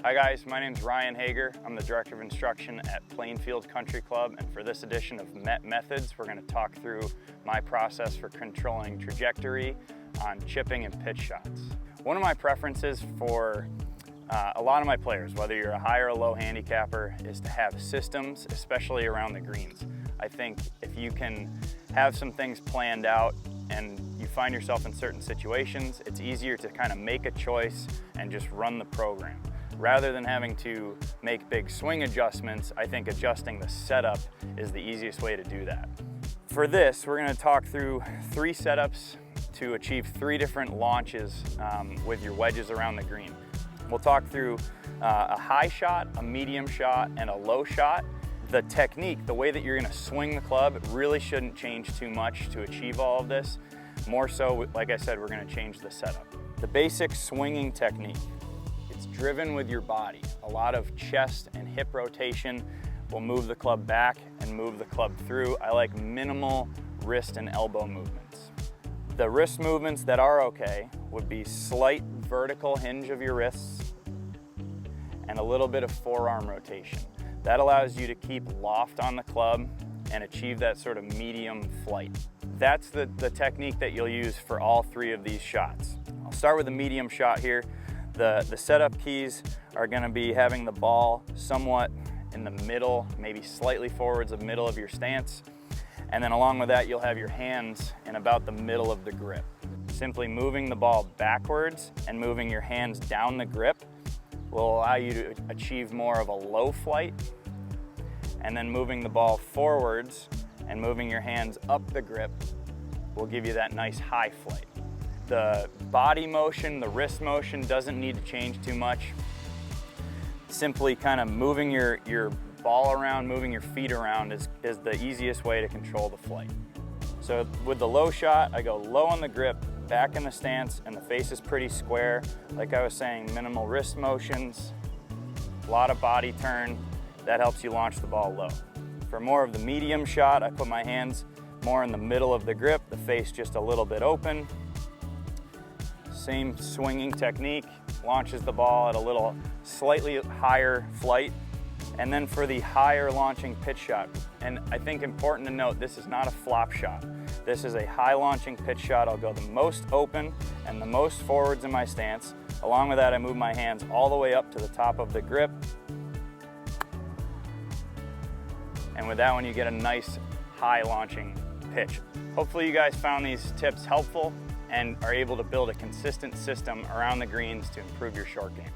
Hi guys, my name's Ryan Hager. I'm the Director of Instruction at Plainfield Country Club, and for this edition of Met Methods, we're going to talk through my process for controlling trajectory on chipping and pitch shots. One of my preferences for a lot of my players, whether you're a high or a low handicapper, is to have systems, especially around the greens. I think if you can have some things planned out and you find yourself in certain situations, it's easier to kind of make a choice and just run the program. Rather than having to make big swing adjustments, I think adjusting the setup is the easiest way to do that. For this, we're going to talk through 3 setups to achieve 3 different launches with your wedges around the green. We'll talk through a high shot, a medium shot, and a low shot. The technique, the way that you're going to swing the club, really shouldn't change too much to achieve all of this. More so, like I said, we're going to change the setup. The basic swinging technique, it's driven with your body. A lot of chest and hip rotation will move the club back and move the club through. I like minimal wrist and elbow movements. The wrist movements that are okay would be slight vertical hinge of your wrists and a little bit of forearm rotation. That allows you to keep loft on the club and achieve that sort of medium flight. That's the technique that you'll use for all 3 of these shots. I'll start with the medium shot here. The setup keys are going to be having the ball somewhat in the middle, maybe slightly forwards of middle of your stance. And then along with that, you'll have your hands in about the middle of the grip. Simply moving the ball backwards and moving your hands down the grip will allow you to achieve more of a low flight. And then moving the ball forwards and moving your hands up the grip will give you that nice high flight. The body motion, the wrist motion doesn't need to change too much. Simply kind of moving your ball around, moving your feet around is the easiest way to control the flight. So with the low shot, I go low on the grip, back in the stance, and the face is pretty square. Like I was saying, minimal wrist motions, a lot of body turn. That helps you launch the ball low. For more of the medium shot, I put my hands more in the middle of the grip, the face just a little bit open. Same swinging technique, launches the ball at a little slightly higher flight. And then for the higher launching pitch shot, and I think important to note, this is not a flop shot. This is a high launching pitch shot. I'll go the most open and the most forwards in my stance. Along with that, I move my hands all the way up to the top of the grip. And with that one, you get a nice high launching pitch. Hopefully you guys found these tips helpful and are able to build a consistent system around the greens to improve your short game.